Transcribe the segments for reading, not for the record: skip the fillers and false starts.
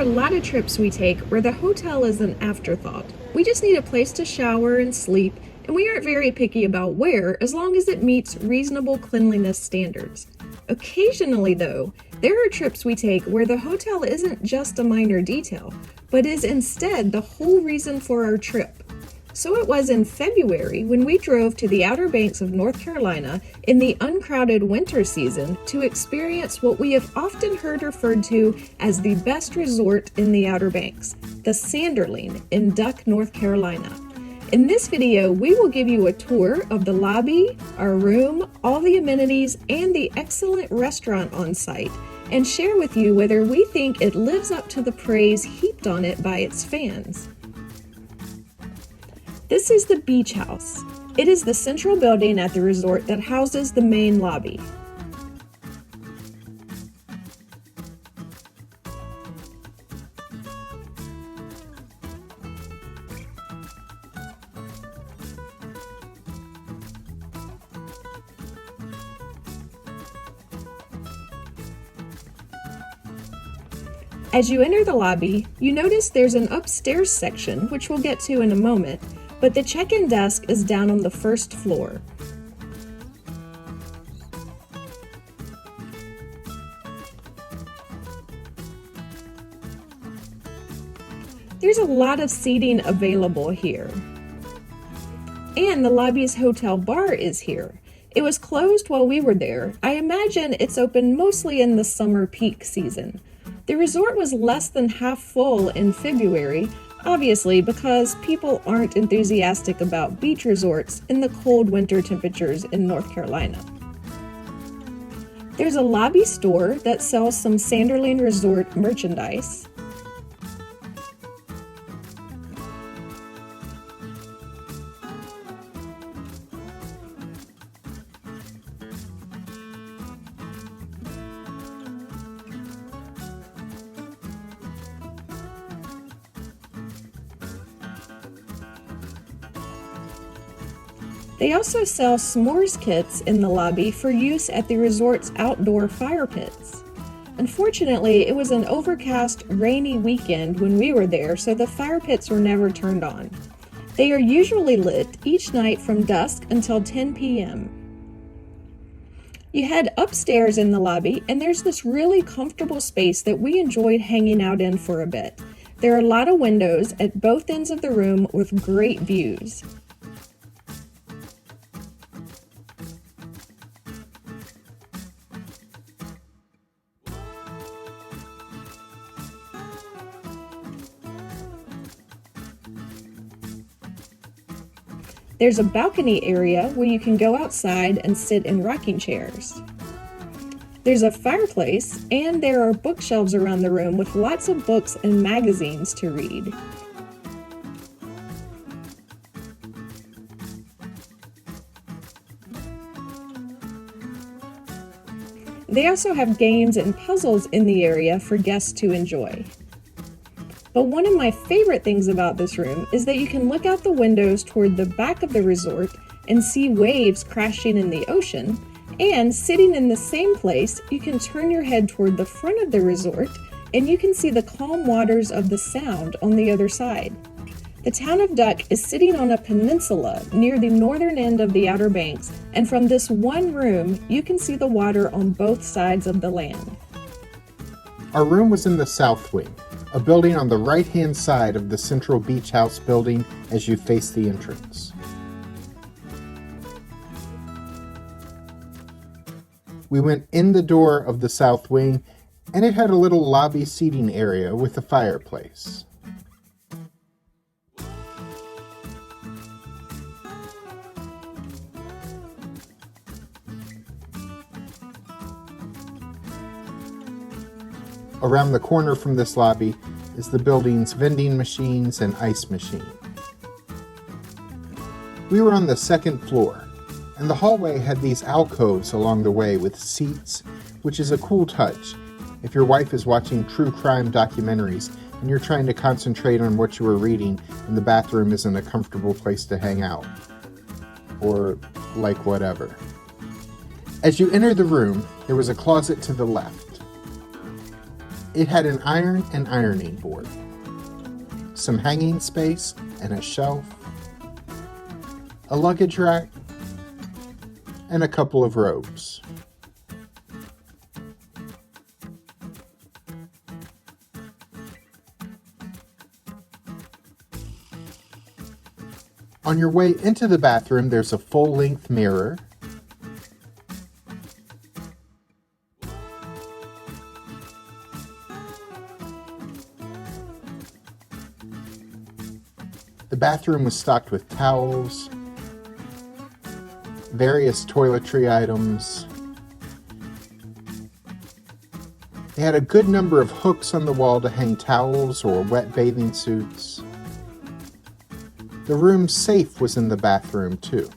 a lot of trips we take where the hotel is an afterthought. We just need a place to shower and sleep, and we aren't very picky about where as long as it meets reasonable cleanliness standards. Occasionally, though, there are trips we take where the hotel isn't just a minor detail, but is instead the whole reason for our trip. So it was in February when we drove to the Outer Banks of North Carolina in the uncrowded winter season to experience what we have often heard referred to as the best resort in the Outer Banks, the Sanderling in Duck, North Carolina. In this video, we will give you a tour of the lobby, our room, all the amenities, and the excellent restaurant on site, and share with you whether we think it lives up to the praise heaped on it by its fans. This is the Beach House. It is the central building at the resort that houses the main lobby. As you enter the lobby, you notice there's an upstairs section, which we'll get to in a moment, but the check-in desk is down on the first floor. There's a lot of seating available here. And the lobby's hotel bar is here. It was closed while we were there. I imagine it's open mostly in the summer peak season. The resort was less than half full in February, obviously because people aren't enthusiastic about beach resorts in the cold winter temperatures in North Carolina. There's a lobby store that sells some Sanderling Resort merchandise. They also sell s'mores kits in the lobby for use at the resort's outdoor fire pits. Unfortunately, it was an overcast, rainy weekend when we were there, so the fire pits were never turned on. They are usually lit each night from dusk until 10 p.m. You head upstairs in the lobby, and there's this really comfortable space that we enjoyed hanging out in for a bit. There are a lot of windows at both ends of the room with great views. There's a balcony area where you can go outside and sit in rocking chairs. There's a fireplace, and there are bookshelves around the room with lots of books and magazines to read. They also have games and puzzles in the area for guests to enjoy. But one of my favorite things about this room is that you can look out the windows toward the back of the resort and see waves crashing in the ocean, and sitting in the same place, you can turn your head toward the front of the resort and you can see the calm waters of the Sound on the other side. The town of Duck is sitting on a peninsula near the northern end of the Outer Banks, and from this one room, you can see the water on both sides of the land. Our room was in the south wing, a building on the right-hand side of the central beach house building as you face the entrance. We went in the door of the south wing, and it had a little lobby seating area with a fireplace. Around the corner from this lobby is the building's vending machines and ice machine. We were on the second floor, and the hallway had these alcoves along the way with seats, which is a cool touch if your wife is watching true crime documentaries and you're trying to concentrate on what you are reading and the bathroom isn't a comfortable place to hang out. Or like whatever. As you enter the room, there was a closet to the left. It had an iron and ironing board, some hanging space and a shelf, a luggage rack, and a couple of robes. On your way into the bathroom, there's a full-length mirror, the bathroom was stocked with towels, various toiletry items. They had a good number of hooks on the wall to hang towels or wet bathing suits. The room's safe was in the bathroom, too.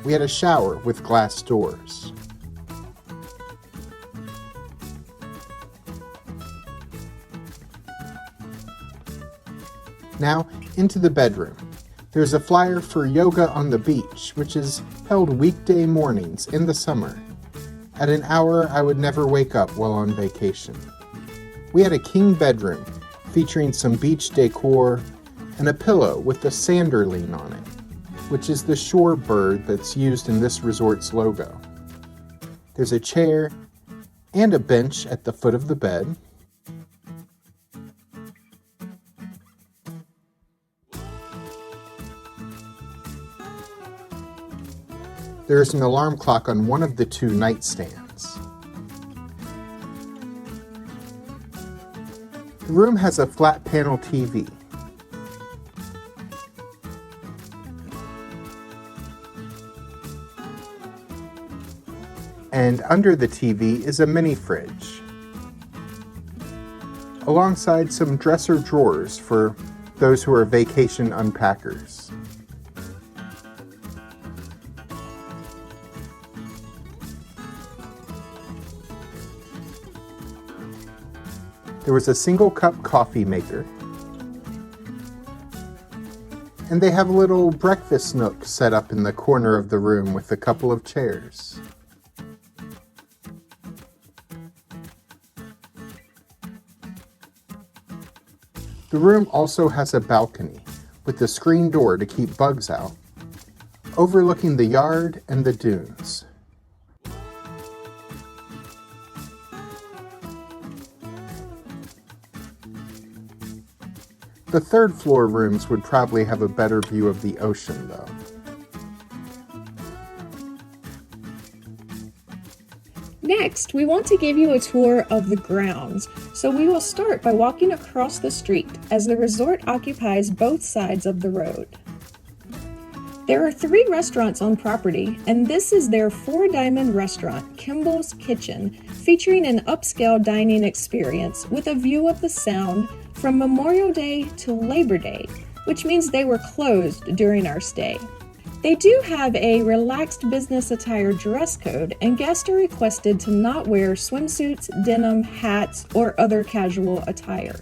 We had a shower with glass doors. Now, into the bedroom. There's a flyer for yoga on the beach, which is held weekday mornings in the summer, at an hour I would never wake up while on vacation. We had a king bedroom featuring some beach decor and a pillow with a Sanderling on it, which is the shore bird that's used in this resort's logo. There's a chair and a bench at the foot of the bed. There is an alarm clock on one of the two nightstands. The room has a flat panel TV. And under the TV is a mini fridge, alongside some dresser drawers for those who are vacation unpackers. There was a single cup coffee maker, and they have a little breakfast nook set up in the corner of the room with a couple of chairs. The room also has a balcony with a screen door to keep bugs out, overlooking the yard and the dunes. The third floor rooms would probably have a better view of the ocean, though. Next, we want to give you a tour of the grounds, so we will start by walking across the street as the resort occupies both sides of the road. There are 3 restaurants on property, and this is their 4-diamond restaurant, Kimball's Kitchen, featuring an upscale dining experience with a view of the Sound from Memorial Day to Labor Day, which means they were closed during our stay. They do have a relaxed business attire dress code, and guests are requested to not wear swimsuits, denim, hats, or other casual attire.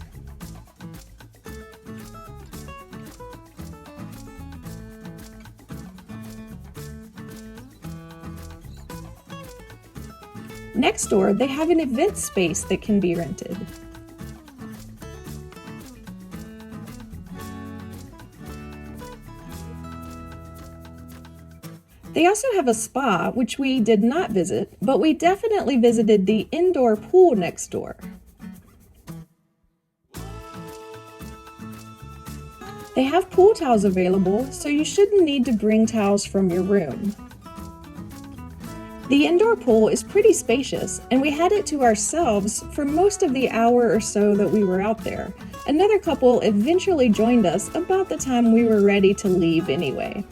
Next door, they have an event space that can be rented. They also have a spa, which we did not visit, but we definitely visited the indoor pool next door. They have pool towels available, so you shouldn't need to bring towels from your room. The indoor pool is pretty spacious, and we had it to ourselves for most of the hour or so that we were out there. Another couple eventually joined us about the time we were ready to leave anyway.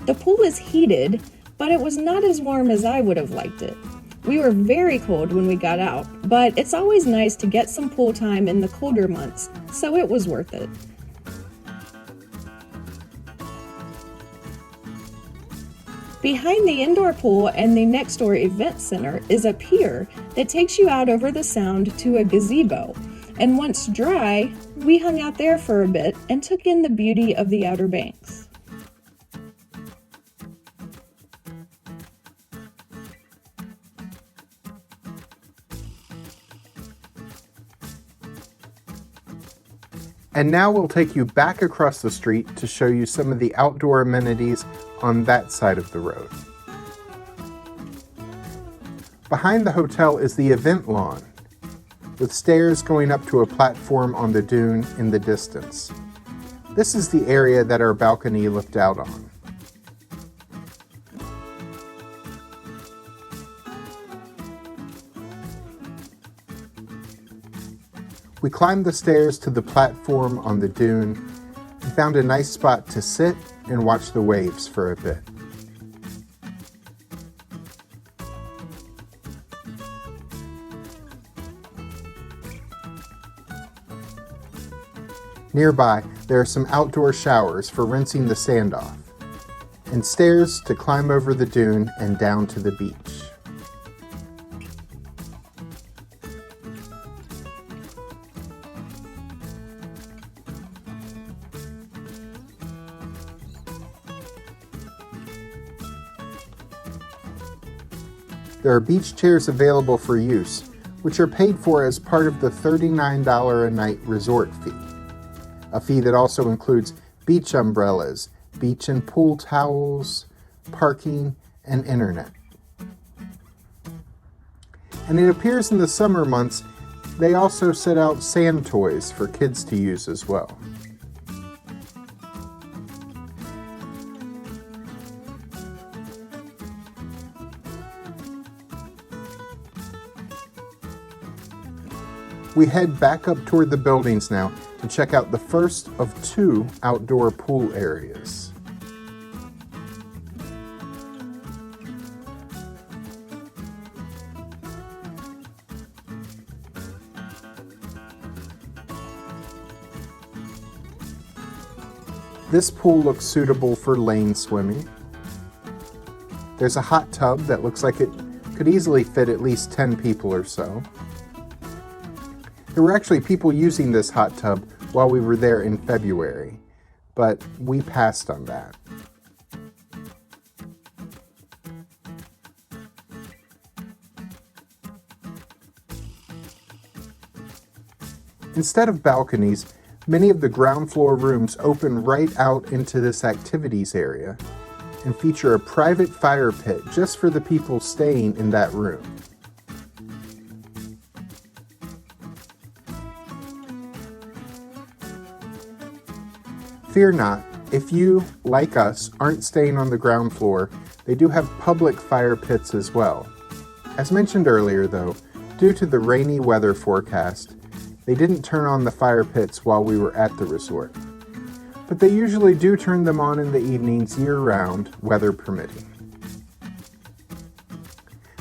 The pool is heated, but it was not as warm as I would have liked it. We were very cold when we got out, but it's always nice to get some pool time in the colder months, so it was worth it. Behind the indoor pool and the next door event center is a pier that takes you out over the Sound to a gazebo. And once dry, we hung out there for a bit and took in the beauty of the Outer Banks. And now we'll take you back across the street to show you some of the outdoor amenities on that side of the road. Behind the hotel is the event lawn, with stairs going up to a platform on the dune in the distance. This is the area that our balcony looked out on. We climbed the stairs to the platform on the dune and found a nice spot to sit and watch the waves for a bit. Nearby, there are some outdoor showers for rinsing the sand off, and stairs to climb over the dune and down to the beach. There are beach chairs available for use, which are paid for as part of the $39 a night resort fee. A fee that also includes beach umbrellas, beach and pool towels, parking, and internet. And it appears in the summer months, they also set out sand toys for kids to use as well. We head back up toward the buildings now to check out the first of 2 outdoor pool areas. This pool looks suitable for lane swimming. There's a hot tub that looks like it could easily fit at least 10 people or so. There were actually people using this hot tub while we were there in February, but we passed on that. Instead of balconies, many of the ground floor rooms open right out into this activities area and feature a private fire pit just for the people staying in that room. Fear not, if you, like us, aren't staying on the ground floor, they do have public fire pits as well. As mentioned earlier though, due to the rainy weather forecast, they didn't turn on the fire pits while we were at the resort. But they usually do turn them on in the evenings year-round, weather permitting.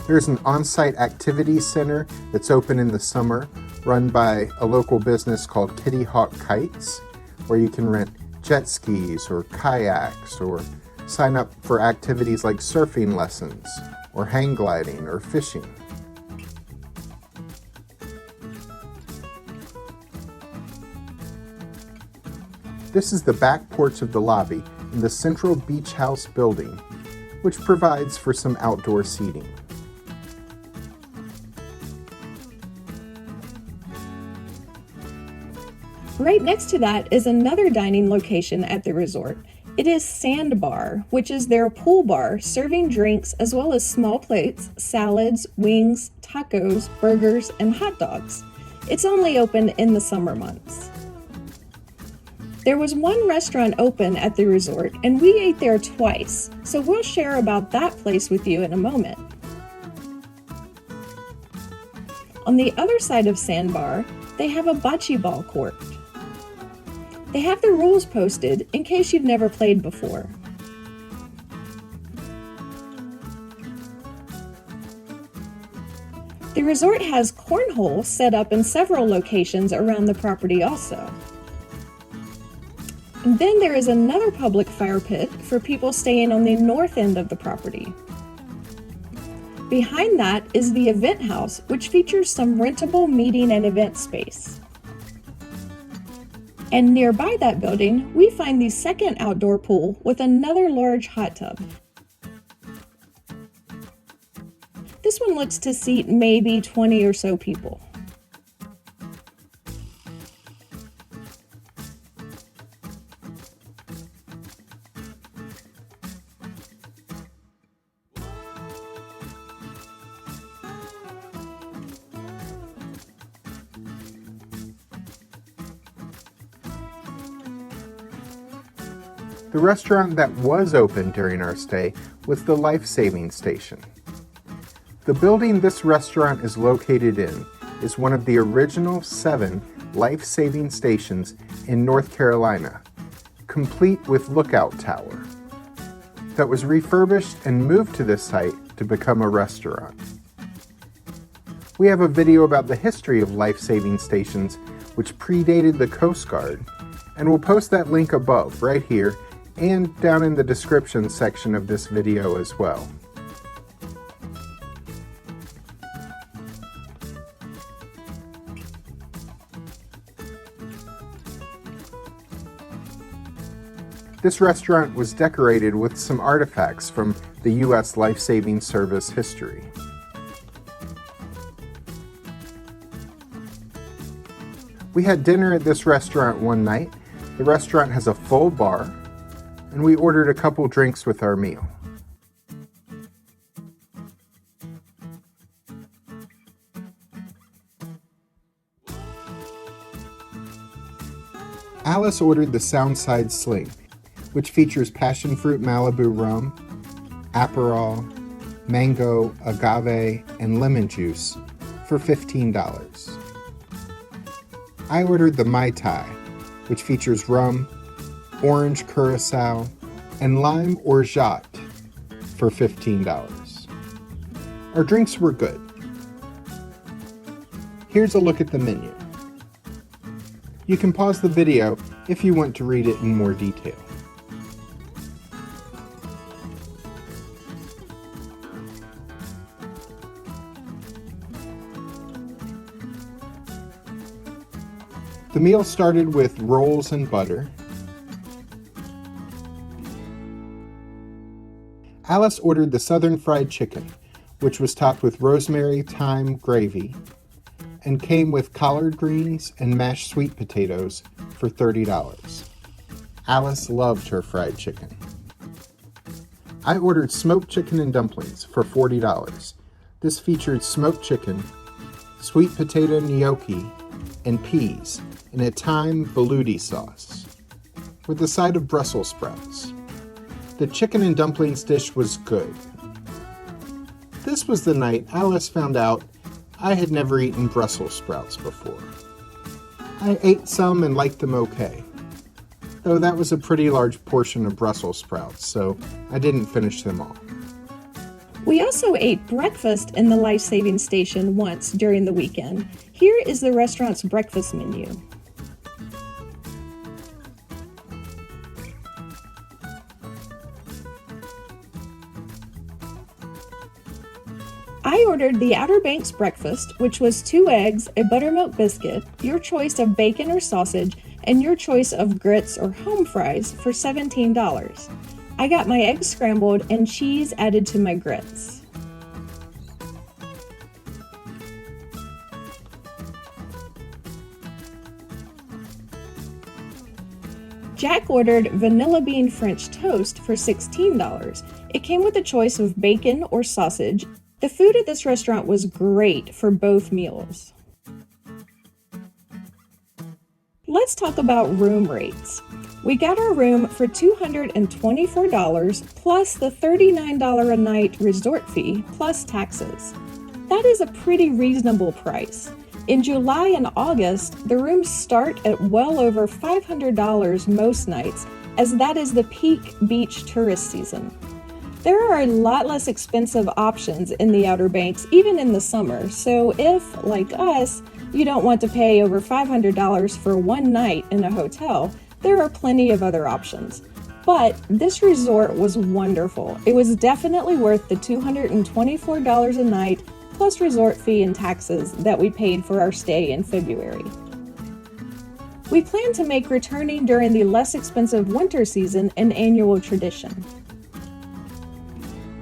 There's an on-site activities center that's open in the summer, run by a local business called Kitty Hawk Kites, where you can rent jet skis or kayaks or sign up for activities like surfing lessons or hang gliding or fishing. This is the back porch of the lobby in the central beach house building, which provides for some outdoor seating. Right next to that is another dining location at the resort. It is Sandbar, which is their pool bar serving drinks as well as small plates, salads, wings, tacos, burgers, and hot dogs. It's only open in the summer months. There was one restaurant open at the resort, and we ate there twice, so we'll share about that place with you in a moment. On the other side of Sandbar, they have a bocce ball court. They have the rules posted in case you've never played before. The resort has cornhole set up in several locations around the property also. And then there is another public fire pit for people staying on the north end of the property. Behind that is the event house, which features some rentable meeting and event space. And nearby that building, we find the second outdoor pool with another large hot tub. This one looks to seat maybe 20 or so people. The restaurant that was open during our stay was the Life Saving Station. The building this restaurant is located in is one of the original 7 life-saving stations in North Carolina, complete with lookout tower, that was refurbished and moved to this site to become a restaurant. We have a video about the history of life-saving stations which predated the Coast Guard, and we'll post that link above right here and down in the description section of this video as well. This restaurant was decorated with some artifacts from the U.S. Life-Saving Service history. We had dinner at this restaurant one night. The restaurant has a full bar, and we ordered a couple drinks with our meal. Alice ordered the Soundside Sling, which features passion fruit Malibu rum, Aperol, mango, agave, and lemon juice for $15. I ordered the Mai Tai, which features rum, orange curacao, and lime orgeat for $15. Our drinks were good. Here's a look at the menu. You can pause the video if you want to read it in more detail. The meal started with rolls and butter. Alice ordered the Southern Fried Chicken, which was topped with rosemary thyme gravy and came with collard greens and mashed sweet potatoes for $30. Alice loved her fried chicken. I ordered smoked chicken and dumplings for $40. This featured smoked chicken, sweet potato gnocchi, and peas in a thyme velouté sauce, with a side of Brussels sprouts. The chicken and dumplings dish was good. This was the night Alice found out I had never eaten Brussels sprouts before. I ate some and liked them okay, though that was a pretty large portion of Brussels sprouts, so I didn't finish them all. We also ate breakfast in the life-saving station once during the weekend. Here is the restaurant's breakfast menu. I ordered the Outer Banks breakfast, which was 2 eggs, a buttermilk biscuit, your choice of bacon or sausage, and your choice of grits or home fries for $17. I got my eggs scrambled and cheese added to my grits. Jack ordered vanilla bean French toast for $16. It came with a choice of bacon or sausage. The food at this restaurant was great for both meals. Let's talk about room rates. We got our room for $224 plus the $39 a night resort fee plus taxes. That is a pretty reasonable price. In July and August, the rooms start at well over $500 most nights, as that is the peak beach tourist season. There are a lot less expensive options in the Outer Banks, even in the summer, so if, like us, you don't want to pay over $500 for one night in a hotel, there are plenty of other options. But this resort was wonderful. It was definitely worth the $224 a night plus resort fee and taxes that we paid for our stay in February. We plan to make returning during the less expensive winter season an annual tradition.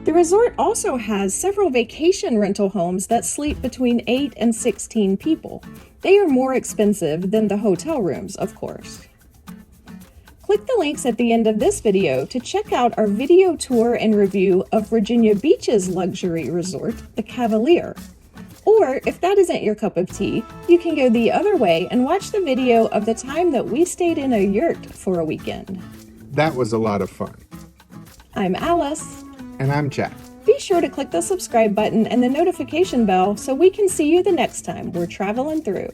The resort also has several vacation rental homes that sleep between 8 and 16 people. They are more expensive than the hotel rooms, of course. Click the links at the end of this video to check out our video tour and review of Virginia Beach's luxury resort, the Cavalier. Or, if that isn't your cup of tea, you can go the other way and watch the video of the time that we stayed in a yurt for a weekend. That was a lot of fun. I'm Alice. And I'm Jack. Be sure to click the subscribe button and the notification bell so we can see you the next time we're traveling through.